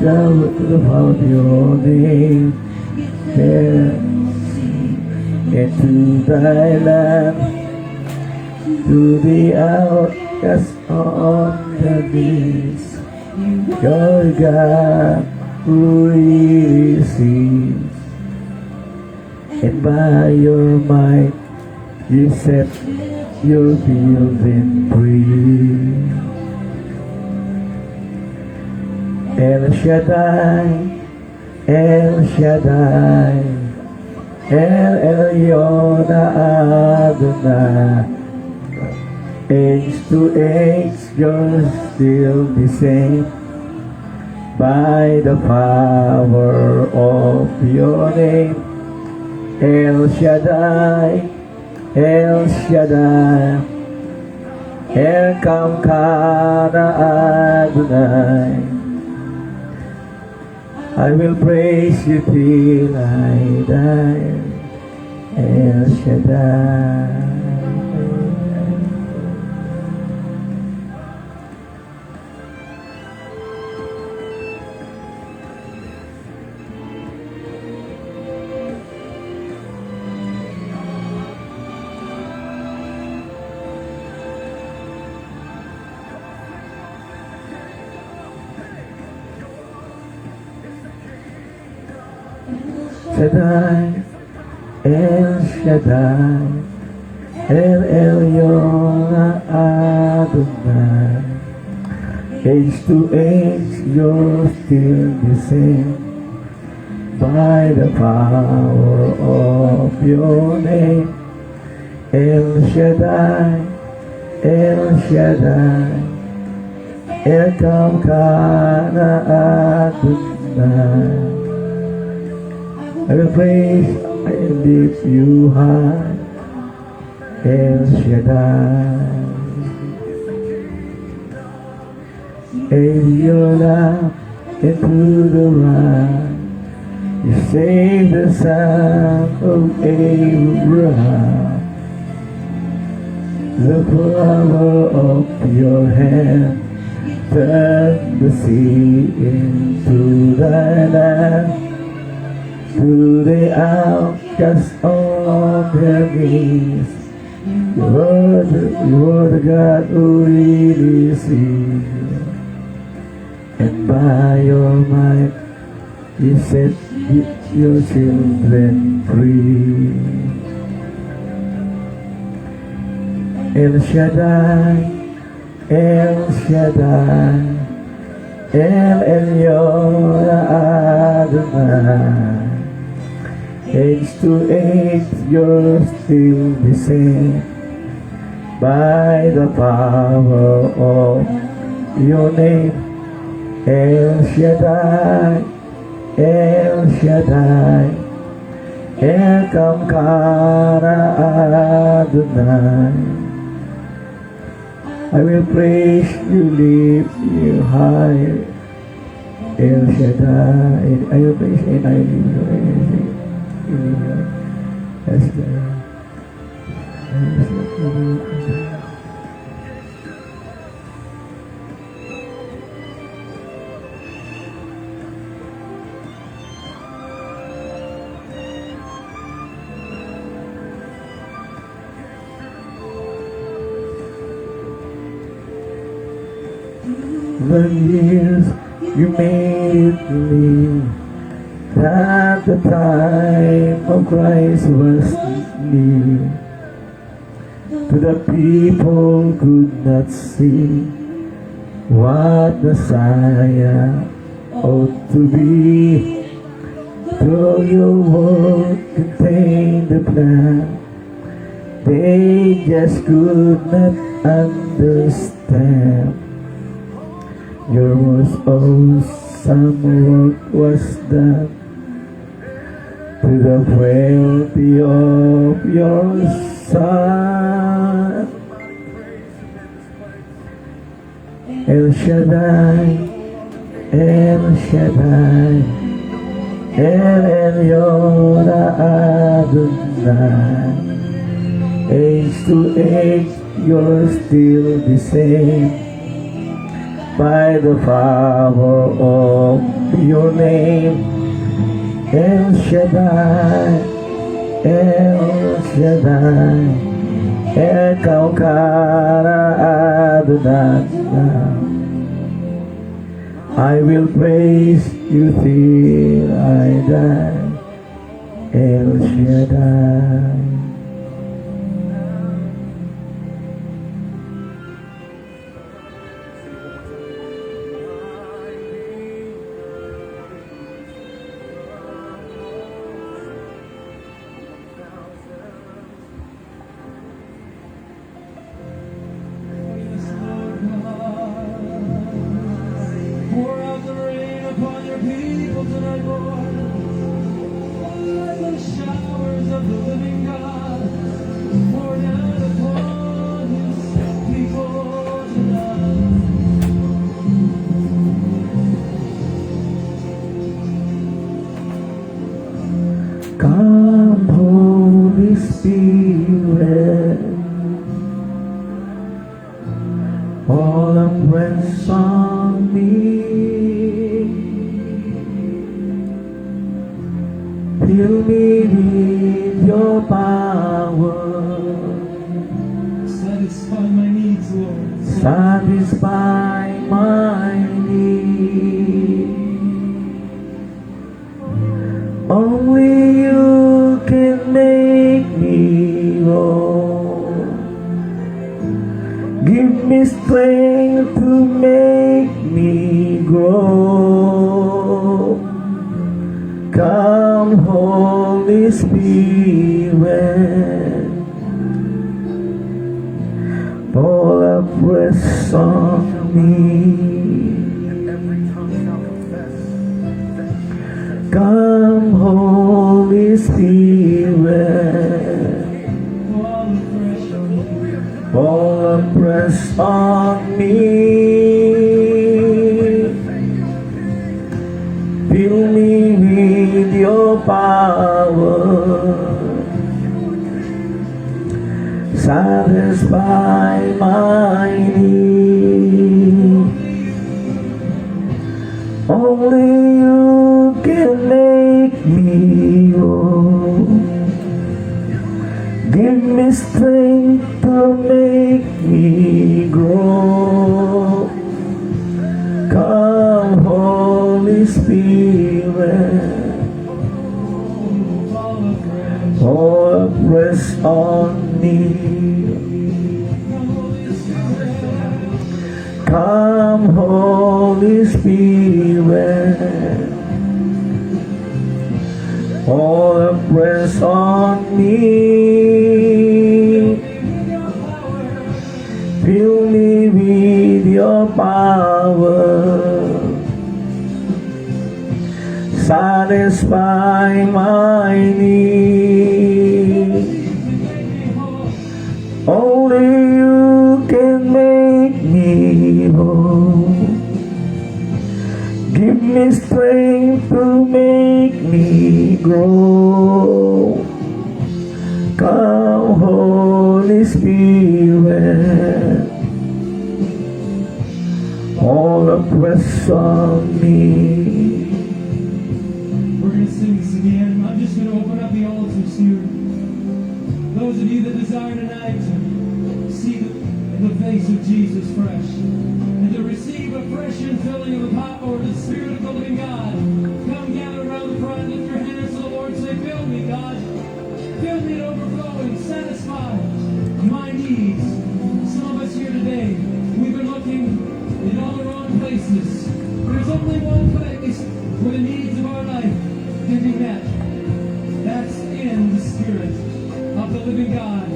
about your name, there into thy land, to the outcast on the knees, your God who receives, and by your might you set your children free. El Shaddai, El Shaddai, El Elyon Adonai. Age to age, you're still the same. By the power of your name, El Shaddai, El Shaddai, El Kamkana Adonai. I will praise you till I die, El Shaddai. Shaddai, El Shaddai, El Elyon Adonai. Age to age, you're still the same. By the power of your name, El Shaddai, El Shaddai, El Kamkana Adonai. I will praise and lift you high, El Shaddai. In your love into the right, you saved the son of Abraham. The power of your hand turned the sea into thy land. To the outcast on their knees, you are the God who really sees. And by your might, you set your children free. El Shaddai, El Shaddai, El Elyon Adonai. Age to age, you're still the same. By the power of your name, El Shaddai, El Shaddai, El Kamkana Adonai. I will praise you, lift you high, El Shaddai. I will praise and I will Yes, the years you made me, that the time of Christ was near. To the people could not see what Messiah ought to be. Though your word contained the plan, they just could not understand. Your most awesome work was done to the frailty of your Son. El Shaddai, El Shaddai, El Elyon Adonai. Age to age, you're still the same. by the power of your name. El Shaddai, El Shaddai, Elkaukara Adonai. I will praise you till I die. El Shaddai. Pour out the rain upon your people tonight, Lord. Let the showers of the living God pour down upon his people tonight. Come, Holy Spirit, all afresh on me. Fill me with your power, Satisfy my needs, Lord. satisfy my need. Only you can make me whole. Give me strength to make me grow. Come, Holy Spirit, fall afresh on me. Come, Holy Spirit, fall afresh on me. Fill me with your power, satisfy my need. Only you can make me whole. Give me strength to make me grow. Come, Holy Spirit, fall afresh on me. Come, Holy Spirit, fall afresh on me. Fill me with your power, satisfy my need. Only you can make me whole. Give me strength to make me grow. Come, Holy Spirit, all afresh on me. We're going to sing this again. I'm just going to open up the altars here. Those of you that desire tonight to see the face of Jesus fresh and to receive a fresh infilling of the power of the Spirit of the living God, come gather around the front, lift your hands to the Lord, say, fill me, God. Fill me to overflowing, satisfy my needs. Some of us here today, we've been looking in all the wrong places. There's only one place where the needs of our life can be met. That's in the Spirit of the living God.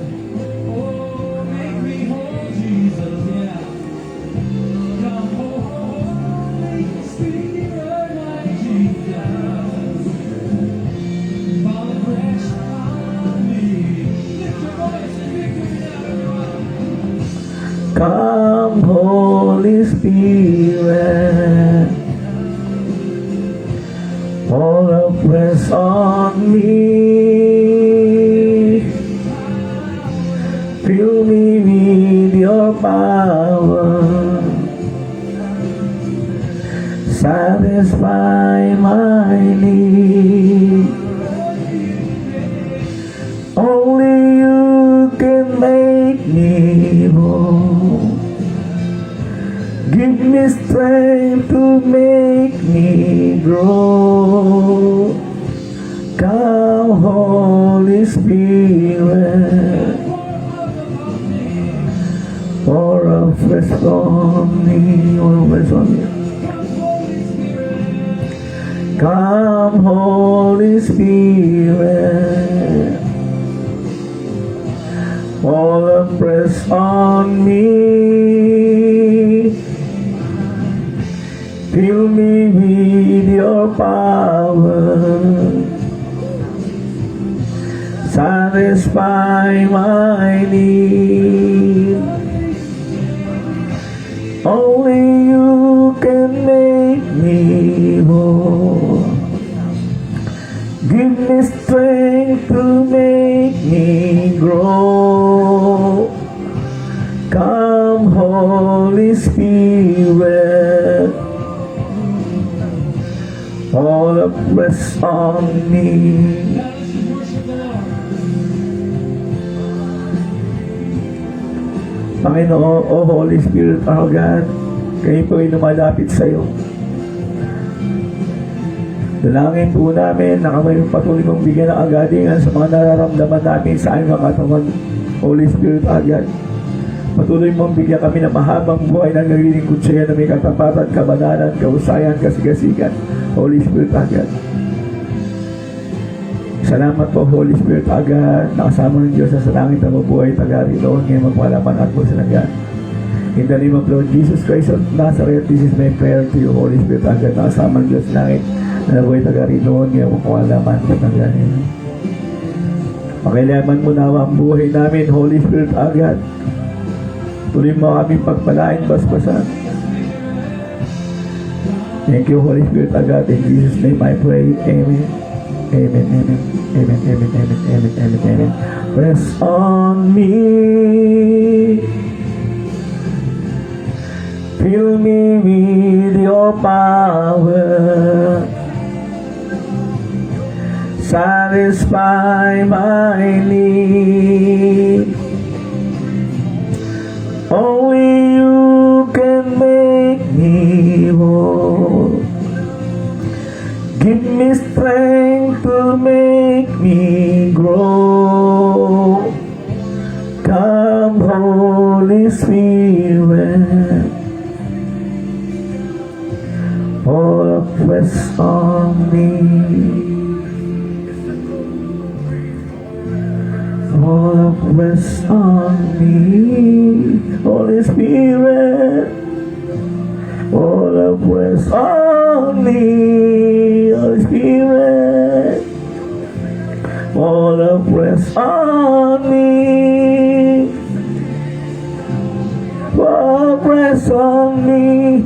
Oh, make me whole, Jesus, yeah. Come, Holy Spirit, my Jesus. Fall afresh on me. Lift your voice and victory now, everyone. Come, Holy Spirit, fall afresh on me. Fill me with your power, satisfy my need. Only you can make me whole. Give me strength to make me grow. Come, Holy Spirit, pour a fresh on me, pour a fresh on me. Come, Holy Spirit, pour a fresh on me. Fill me with your power. Satisfy my need. Only you can make me whole. Give me strength to make me grow. Come, Holy Spirit, all the press on me. Panginoon, O Holy Spirit, our God, kayo po ay lumalapit sa iyo. Dalangin po namin na kami patuloy mong bigyan ng agalingan sa mga nararamdaman namin sa aming mga katawan. Holy Spirit, our God, patuloy mong bigyan kami ng mahabang buhay na naglilingkod sa iyo na may katapatan, kabananan, kausayan, kasigasigan. Holy Spirit, our God. Salamat po, Holy Spirit, agad nakasama ng Diyos sa langit na mabuhay tagari doon ngayon magpalaman at po sa nagan. In the name of Lord Jesus Christ of Nazareth, this is my prayer to you, Holy Spirit, agad nakasama ng Diyos sa langit na mabuhay tagari doon ngayon magpalaman at nagan. Pakilaman mo nawa ang buhay namin, Holy Spirit, agad. Tuloy mo aming pagpalain basbasan. Thank you, Holy Spirit, agad. In Jesus' name I pray. Amen. Amen, amen, amen, amen, amen, amen, amen, amen. Rest on me. Fill me with your power. Satisfy my need. Only you can make me whole. Give me strength to make me grow. Come, Holy Spirit, pour fresh on me. Pour fresh on me, Holy Spirit. Pour fresh on me, Holy Spirit, all the press on me, all press on me.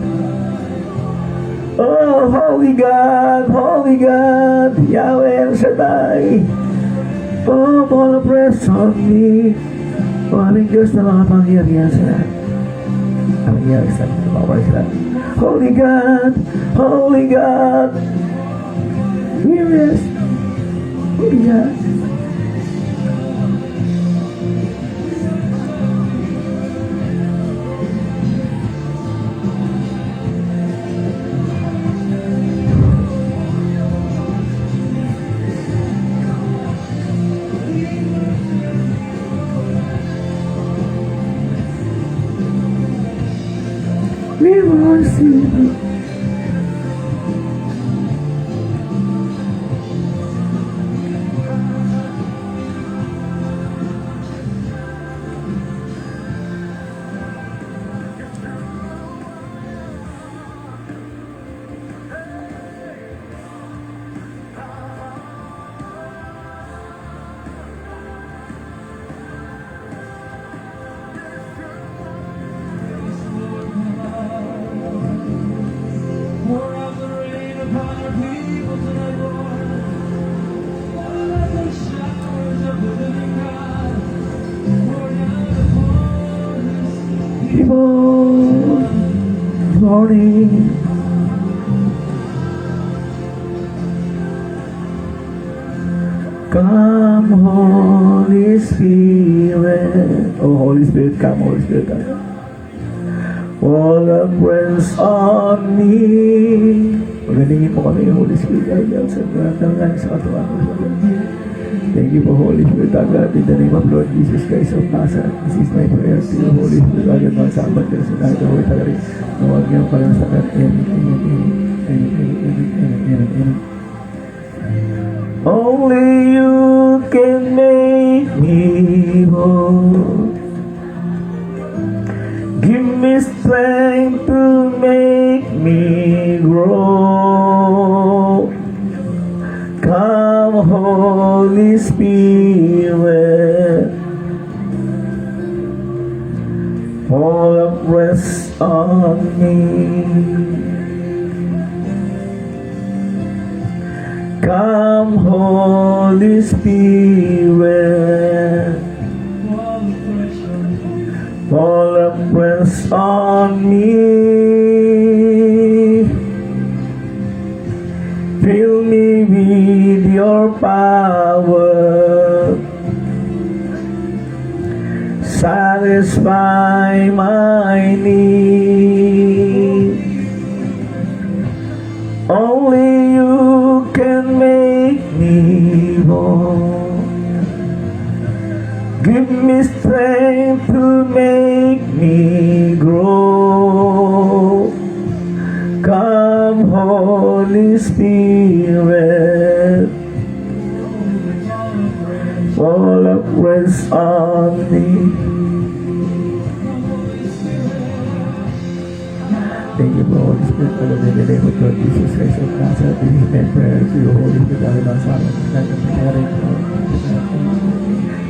Oh, Holy God, Yahweh El Shaddai, oh, all the press on me. Oh, aming Diyos na mga pangyarihan sila. Aming Diyos na mga pangyarihan sila. Holy God, we rest. Holy God. We worship you. Pour out the rain upon your people tonight, Lord. Pour out the showers of the living God. Pour out upon this People, morning, Come, Holy Spirit. Oh, Holy Spirit, come, Holy Spirit, come. Fall afresh on me. Pagalingin mo kami, Holy Spirit, God, sa pagdatangan sa katuwang mo. Thank you for Holy Spirit, God, in the name of Lord Jesus Christ of Nazareth. This is my prayer to you, Holy Spirit, God, and mga sabat ka sa natin, Holy Spirit. Nawag niyo parang sa natin. Only you can make me whole. Give me strength to make me grow. Come, Holy Spirit, fall afresh on me. Come, Holy Spirit, fall afresh on me. Fill me with your power. Satisfy my need. Only you can make me whole. Give me strength to make me grow. Come, Holy Spirit, fall afresh on me. Thank you, Holy Spirit, for the name of Lord Jesus Christ of Nazareth. This is my prayer to you, Holy Spirit, dahil ang sa amin. Nagkakasarin ko.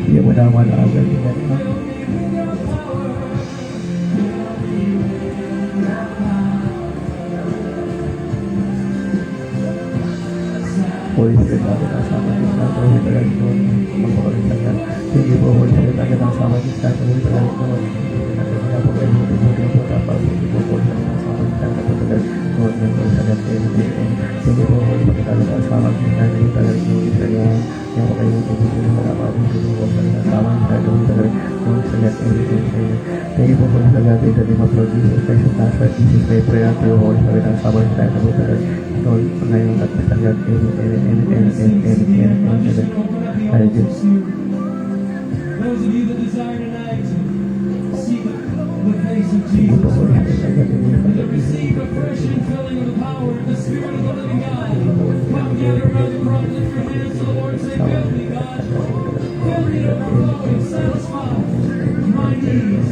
Hindi mo naman agad. Holy Spirit, dahil ang sa amin. Nagkakasarin ko. Magpapalitan. Thank you, Holy Spirit, dahil ang sa amin. Nagkakasarin ko. Those of you that desire tonight to seek the face of Jesus Christ, and to receive the fresh infilling of the power of the Spirit of the living God, come together around the cross, lift your hands to the Lord, say, fill me, God, fill me to overflowing, satisfy my needs.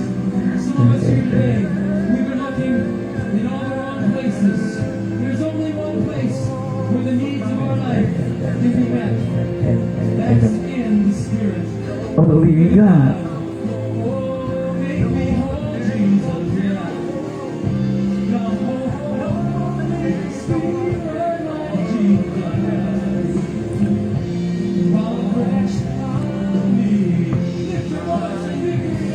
Some of us here today, we've been looking in all the wrong places. There's only one place where the needs of our life can be met. That's in the Spirit. Only God. Oh, make me whole, Jesus, yeah. Come, Holy Spirit, Lord Jesus. Fall fresh on me. Lift your voice and give me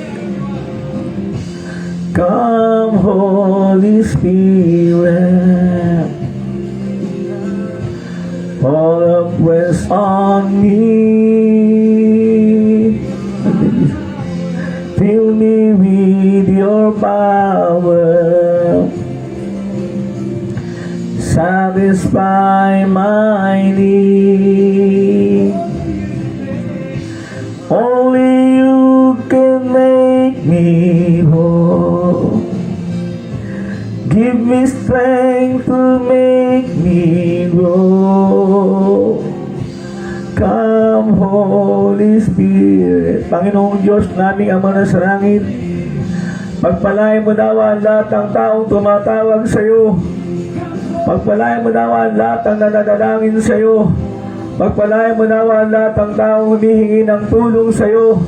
Come, Holy Spirit, fall afresh on me. Fill me with your power. Satisfy my need. Only you can make me whole. Give me strength to make me grow. Come, Holy Spirit. Panginoong Diyos naming Ama na sa langit, pagpalain mo daw ang lahat ng taong tumatawag sa iyo. Pagpalain mo daw ang lahat ng nananalangin sa iyo. Pagpalain mo daw ang lahat ng taong humihingi ng tulong sa iyo.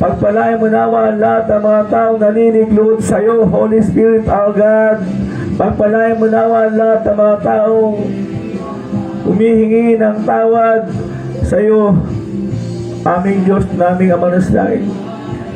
Pagpalain mo daw ang lahat ng mga taong naninikluhod sa iyo, Holy Spirit, our God. Pagpalain mo daw ang lahat ng mga taong humihingi ng tawad sa iyo, aming Diyos, naming Ama na sa langit.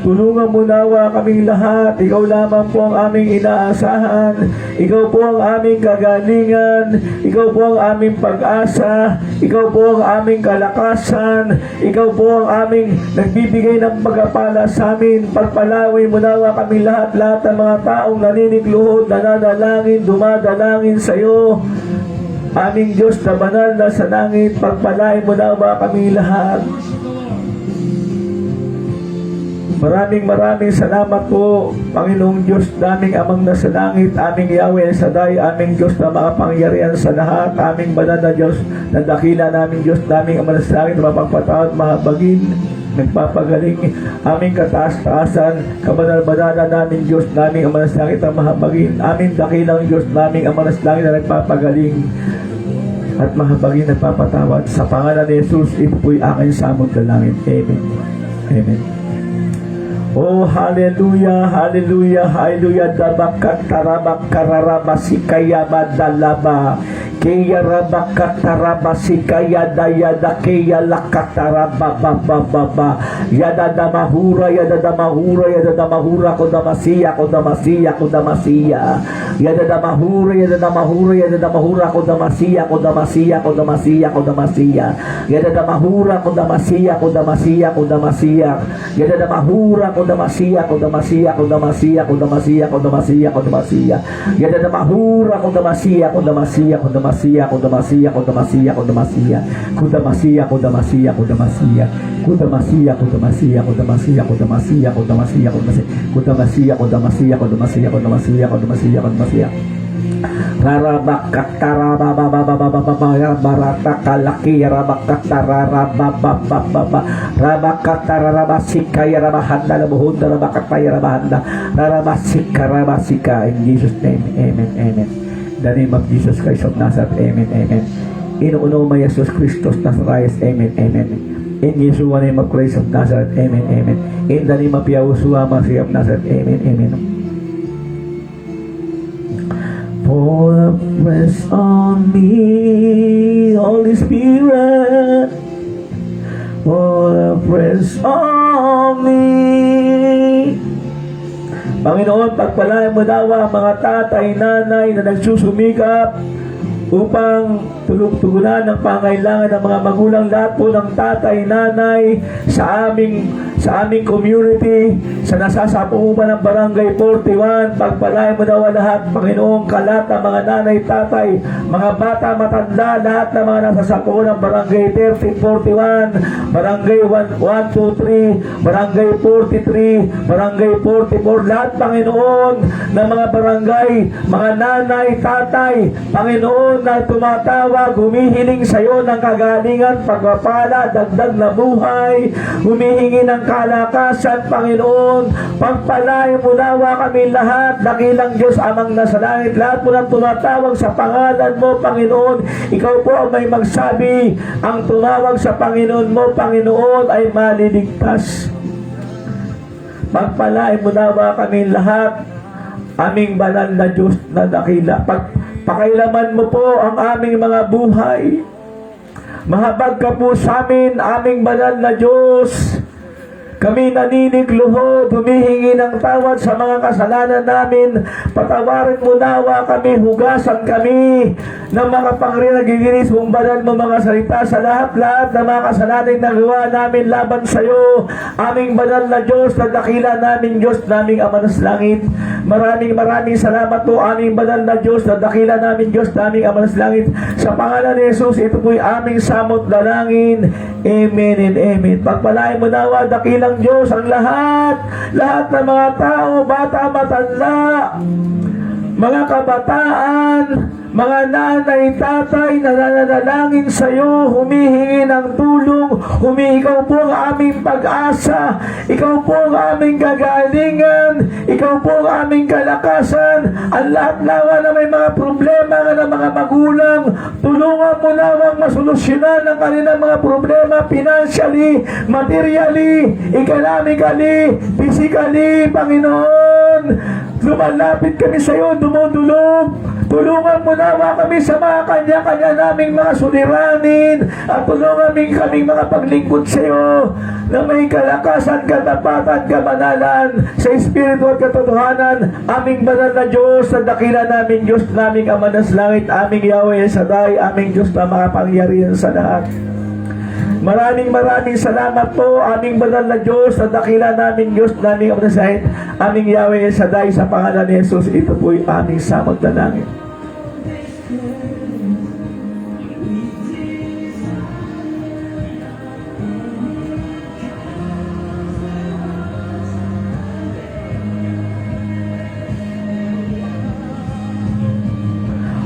Tulungan mo nawa kaming lahat. Ikaw lamang po ang aming inaasahan. Ikaw po ang aming kagalingan. Ikaw po ang aming pag-asa. Ikaw po ang aming kalakasan. Ikaw po ang aming nagbibigay ng pagpapala sa amin. Pagpalaway mo nawa kaming lahat ng mga taong naninigluhod, nananalangin, dumadalangin sa iyo. Aming Diyos na banal na sa langit, pagpalain mo nawa kaming lahat. Maraming salamat po, Panginoong Diyos naming Amang nasa langit, aming Yahweh Saday, aming Diyos na makapangyarihan sa lahat, aming banal na Diyos na dakila, naming Diyos naming Amang nasa langit, mapagpatawad, mahabagin, nagpapagaling, aming kataas-taasan, kabanal-banalan naming Diyos naming Amang nasa langit, ang mahabagin, aming dakilang Diyos naming Amang nasa langit na nagpapagaling at mahabagin, nagpapatawad. Sa pangalan ni Jesus, ito po'y aking samot na langit. Amen. Amen. Oh, hallelujah, hallelujah, hallelujah. Dabakat tarabak kararaba sikaya badalaba. Kaya rabak taraba sikaya dayada kaya lakataraba baba. Yada damahura, yada damahura, yada damahura ko damasiya, ko damasiya, ko damasiya. Yada damahura, yada damahura, yada damahura ko damasiya, ko damasiya, ko damasiya, ko damasiya. Yada damahura ko damasiya, ko damasiya, ko damasiya. Yada damahura ko damasiya, ko damasiya, ko damasiya, ko damasiya, ko damasiya, ko damasiya. Yada damahura ko damasiya, ko damasiya, ko damasiya, ko damasiya, ko damasiya, ko damasiya. Ko damasiya, ko damasiya, ko damasiya. Ko damasiya, ko damasiya, ko damasiya, ko damasiya, ko damasiya, ko damasiya. Ko damasiya, ko damasiya, ko damasiya, ko damasiya, ko damasiya, ko damasiya. Baratakalaki rabakatararababababa rabakatararabasika yarabahanda labuhunda rabakatayarabahanda rarabasikaramasika. In Jesus' name, amen, amen. The name of Jesus Christ of Nazareth, amen, amen. Inuuno mo Jesus Christos Nazareth, amen, amen. In Yeshua name of Christ of Nazareth, amen, amen. In the name of Yahushua Mashiach of Nazareth, amen, amen. Pour afresh on me, Holy Spirit. Pour afresh on me. Panginoon, pagpalain mo daw ang mga tatay, nanay na nagsusumikap upang tugunan ng pangailangan ng mga magulang, lahat po ng tatay, nanay sa aming community, sa nasasapuuban ng Barangay 41, pagpalain mo daw lahat, Panginoong, kalat ng mga nanay, tatay, mga bata, matanda, lahat ng mga nasasapuuban ng Barangay 3041, Barangay 123, Barangay 43, Barangay 44, lahat, Panginoon, ng mga barangay, mga nanay, tatay, Panginoon, na tumatawag, humihiling sa iyo ng kagalingan, pagpapala, dagdag na buhay, humihingi ng kalakasan, Panginoon. Pagpalain mo nawa kami lahat, dakilang Diyos Amang nasa langit, lahat po ng tumatawag sa pangalan mo, Panginoon. Ikaw po ang may magsabi, ang tumawag sa Panginoon mo, Panginoon, ay maliligtas. Pagpalain mo nawa kami lahat, aming banal na Diyos na dakila. Pakailaman mo po ang aming mga buhay. Mahabag ka po sa amin, aming banal na Diyos. Kami naninigluhod, humihingi ng tawad sa mga kasalanan namin. Patawarin mo nawa kami, hugasan kami ng mga nagiginis mong banal mo mga salita sa lahat-lahat ng mga kasalanan na gawa namin laban sa iyo. Aming banal na Diyos, na dakila namin Diyos, naming Ama ng langit. Maraming salamat po, aming banal na Diyos, na dakila namin Diyos, naming Ama ng langit. Sa pangalan ni Jesus, ito po'y aming samot dalangin. Amen and amen. Pagpalain mo nawa, dakilang Diyos, ang lahat ng mga tao, bata, matanda, mga kabataan, mga nanay, tatay, na nananalangin sa iyo, humihingi ng tulong, ikaw po ang aming pag-asa, ikaw po ang aming gagalingan, ikaw po ang aming kalakasan, ang lahat nawa na may mga problema ng mga magulang, tulungan mo nawang masolusyonan ang kanilang mga problema financially, materially, economically, physically, Panginoon. Lumalapit kami sa iyo, dumudulog Tulungan mo nawa kami sa mga kanya-kanya naming mga suliranin at tulungan kaming mga paglingkod sa iyo na may kalakasan, katapatan, kamanalan sa Espiritu at katotohanan. Aming banal na Diyos, sa dakila namin Diyos, naming Ama ng langit, aming Yahweh Shaddai, aming Diyos na makapangyarihan sa lahat. Maraming salamat po, aming banal na Diyos, sa dakila namin Diyos, naming Ama ng langit, aming Yahweh Shaddai, sa pangalan ni Jesus. Ito po'y aming samot na langit.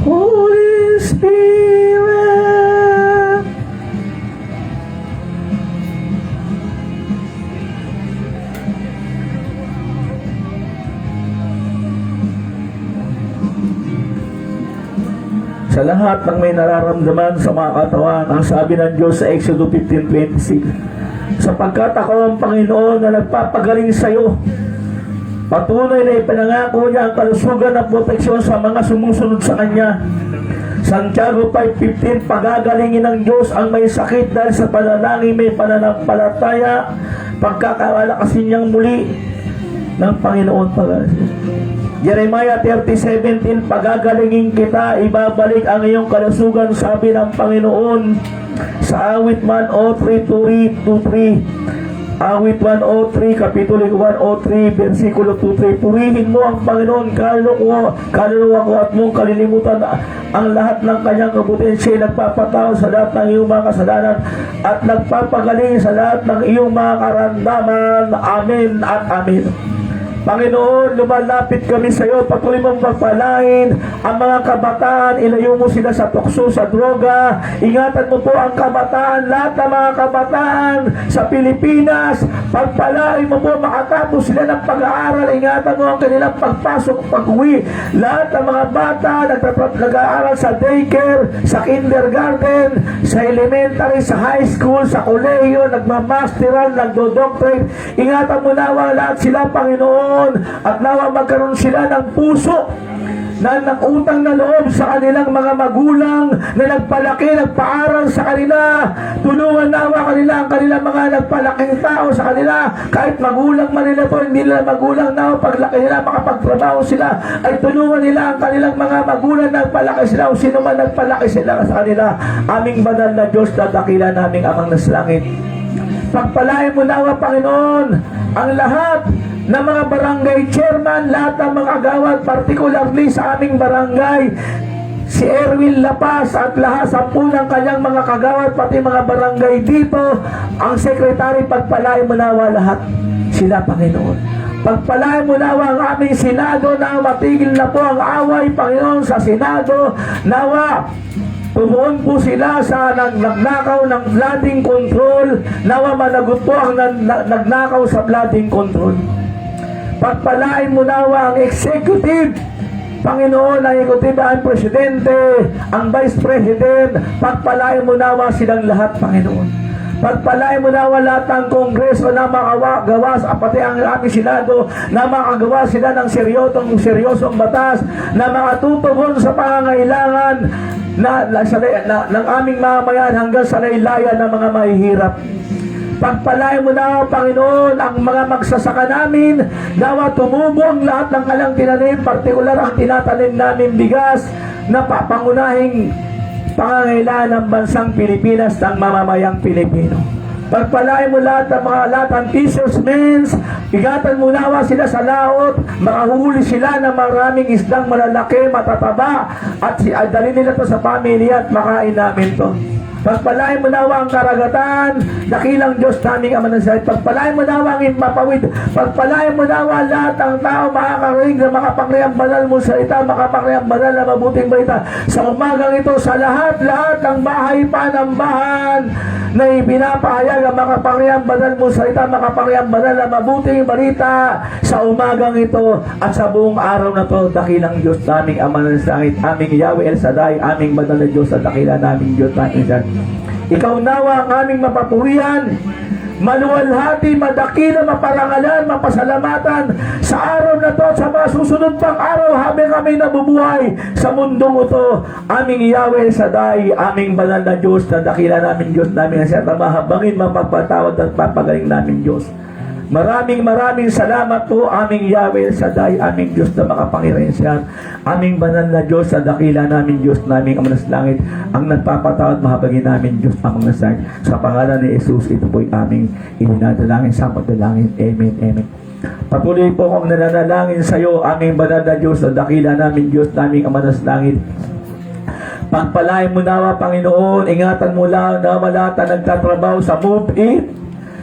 Holy Spirit, sa lahat ng may nararamdaman sa mga katawan, ang sabi ng Diyos sa Exodus 15:26, sapagkat ako ang Panginoon na nagpapagaling sa iyo. Patuloy na ipinangako niya ang kalusugan at proteksyon sa mga sumusunod sa Kanya. Santiago 5:15, pagagalingin ng Diyos ang may sakit dahil sa panalangin may pananampalataya, pagkakalakasin niyang muli ng Panginoon pag-asin. Jeremiah 30:17, pagagalingin kita, ibabalik ang iyong kalusugan, sabi ng Panginoon sa awit 103:2-3. Awit 103, Kapitulo 103, versikulo 2-3. Purihin mo ang Panginoon, kaluluwa ko at mong kalilimutan ang lahat ng kanyang kabutihan. Siya nagpapatawad sa lahat ng iyong mga kasalanan at nagpapagaling sa lahat ng iyong mga karamdaman. Amen at amen. Panginoon, lumalapit kami sa iyo. Patuloy mong pagpalain ang mga kabataan. Ilayo mo sila sa tukso, sa droga. Ingatan mo po ang kabataan, lahat ng mga kabataan sa Pilipinas. Pagpalain mo po, makatapos sila ng pag-aaral. Ingatan mo ang kanilang pagpasok, pag-uwi. Lahat ng mga bata nag-aaral sa daycare, sa kindergarten, sa elementary, sa high school, sa kolehiyo, nagmamasteral, nagdo-doctorate. Ingatan mo nawa lahat sila, Panginoon, at nawa magkaroon sila ng puso na nag-utang na loob sa kanilang mga magulang na nagpalaki, nagpaaral sa kanila. Tulungan nawa kanila ang kanilang mga nagpalaking tao sa kanila. Kahit magulang man nila po, hindi nila magulang na paglaki nila, makapagtrabaho sila, ay tulungan nila ang kanilang mga magulang na nagpalaki sila o sino man nagpalaki sila sa kanila. Aming banal na Diyos, dadakila naming Amang nasa langit. Pagpalain mo nawa, Panginoon, ang lahat ng mga barangay chairman, lahat ng mga agawad, particularly sa aming barangay, si Erwin Lapas at lahat sa ng kanyang mga kagawad, pati mga barangay dito, ang sekretary, pagpalain mo nawa lahat sila, Panginoon. Pagpalain mo nawa ang aming Senado na matigil na po ang away, Panginoon, sa Senado. Nawa tumuon po sila sa nagnakaw ng flooding control. Nawa managot po ang nagnakaw sa flooding control. Pagpalain mo nawa ang executive, Panginoon, ang executive, ang presidente, ang vice president. Pagpalain mo nawa silang lahat, Panginoon. Pagpalain mo nawa lahat ng kongreso na makagawa, pati ang aming Senado, na makagawa sila ng seryosong batas, na makatutugon sa pangangailangan ng aming mamayan hanggang sa laylayan ng mga mahihirap. Pagpalain mo na, Panginoon, ang mga magsasaka namin, nawa tumubo ang lahat ng kalang tinanim, partikular ang tinatanim namin bigas na papangunahing pangangailangan ng bansang Pilipinas ng mamamayang Pilipino. Pagpalain mo lahat ng fishermen, bigatan mo nawa sila sa laot, makahuli sila ng maraming isdang malalaki, matataba, at dalhin nila to sa pamilya at makain namin to. Pagpalain mo nawa ang karagatan, dakilang Diyos naming Ama ng langit. Pagpalain mo nawa ang mapawid. Pagpalain mo nawa lahat ng tao makakarinig na makapangyarihang banal mo salita, makapangyarihang banal na mabuting balita. Sa umagang ito, sa lahat ng bahay panambahan na ipinapahayag ang makapangyarihang banal mo salita, makapangyarihang banal na mabuting balita sa umagang ito at sa buong araw na to, dakilang Diyos naming Ama ng langit, aming Yahweh El Shaddai, aming banal na Diyos at dakila naming Diyos naming Diyos. Ikaw nawa ang aming mapapurihan maluwalhati, madakila, maparangalan, mapasalamatan sa araw na to at sa mga susunod pang araw habang kami nabubuhay sa mundong ito. Aming Yahweh Shaddai, aming banal na Diyos, na dakila namin Diyos namin at mahabangin, mapagpatawad at papagaling namin Diyos. Maraming salamat po aming Yahweh Shaddai, aming Diyos na makapangyarihan siya. Aming banal na Diyos sa dakila namin Diyos naming Ama ng langit, ang nagpapatawad mahabagin namin Diyos amang nasay. Sa pangalan ni Jesus, ito po'y aming ininadalangin sa pagdalangin. Amen, amen. Patuloy po akong nananalangin sa iyo, aming banal na Diyos sa dakila namin Diyos naming Ama ng langit. Pagpalain mo nawa, Panginoon, ingatan mo lang na wala ta nagtatrabaho sa Move It,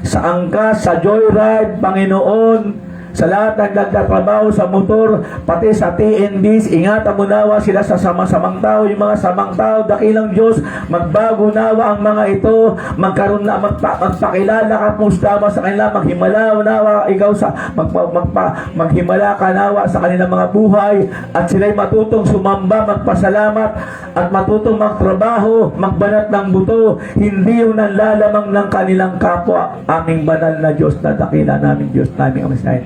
sa angkas, sa joyride, Panginoon, sa lahat ng nagtatrabaho sa motor, pati sa TNBs, ingatan mo nawa sila sa sama-samang tao, yung mga samang tao, dakilang Diyos, magbago nawa ang mga ito, magkaroon na, magpakilala ka po sa kanila, maghimala nawa, ikaw sa, maghimala ka nawa sa kanilang mga buhay, at sila'y matutong sumamba, magpasalamat, at matutong magtrabaho, magbanat ng buto, hindi yung nanlalamang ng kanilang kapwa, aming banal na Diyos na dakila namin Diyos namin ang Messiah.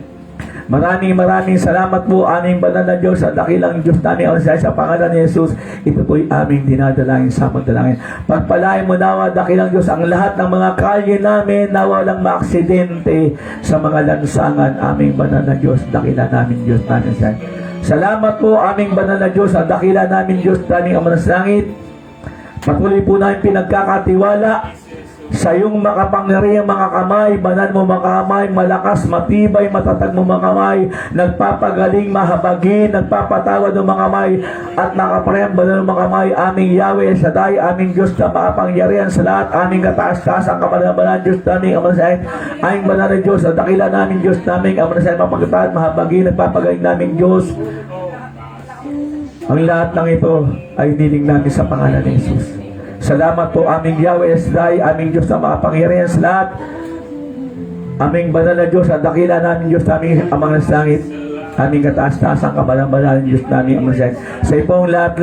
Maraming salamat po aming banal na Diyos at dakilang Diyos namin ang Messiah, sa pangalan ni Jesus. Ito po'y aming dinadalangin sa magdalangin. Pagpalain mo nawa, dakilang Diyos, ang lahat ng mga kalye namin na walang maaksidente sa mga lansangan, aming banal na Diyos, dakila namin Diyos namin Messiah. Salamat po aming banal na Diyos at dakila namin Diyos namin ang Ama ng langit. Patuloy po namin pinagkakatiwala sa iyong makapangyarihang mga kamay, banal mo mga kamay, malakas, matibay, matatag mo mga kamay, nagpapagaling, mahabagin, nagpapatawad ng mga kamay, at nakaparehang banal mo mga kamay, aming Yahweh Shaddai, aming Diyos na makapangyarihan sa lahat, aming kataas-taas, ang kapanabalan Diyos namin, Ama ng aming banal na Diyos, at dakila namin Diyos namin, Ama ng mapagkataad, mahabagin, nagpapagaling namin Diyos. Ang lahat ng ito ay niling namin sa pangalan ni Jesus. Salamat po aming Yahweh Shaddai, aming Diyos na makapangyarihan sa lahat, aming banal na Diyos at dakila namin Diyos namin amang ng langit, aming kataas-taas ang kabalang-balang Diyos namin amang ng sa ipong lahat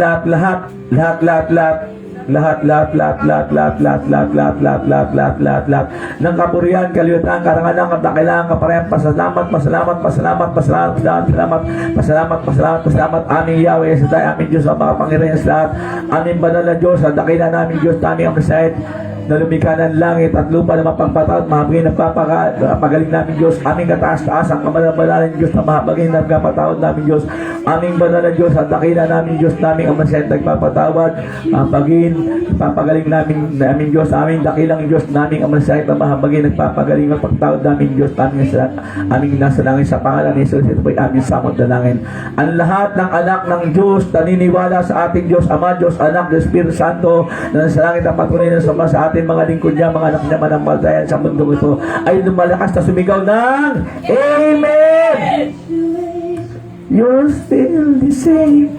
ng kapurihan, kaliwatan, karangalan, kadakilaan, kaparehan, pasalamat, aming Yahweh Shaddai, aming Diyos ang makapangyarihan sa lahat, aming banal na Diyos at dakila namin Diyos namin ang Messiah, na lumikha ng langit at lupa na mapagpatawad, mahabagin, nagpapagaling namin Diyos, aming kataas-taas ang kabalang-balang Diyos na mahabagin, nagpapatawad namin Diyos, aming banal na Diyos at dakila namin Diyos namin ang Messiah, nagpapatawad, mahabagin, nagpapagaling namin Diyos, aming dakilang Diyos namin ang Messiah, na mahabagin, nagpapagaling, nagpagtawad namin Diyos namin aming nasa langit, sa pangalan ni Jesus, ito po'y aming samot dalangin. Ang lahat ng anak ng Diyos naniniwala sa ating Diyos Ama, Diyos Anak, Diyos Espiritu Santo, na sa langit ang patuloy na sama sa ating mga lingkod niya, mga anak niya manampalataya sa mundo ito, ay lumalakas na sumigaw ng Amen! You're still the same.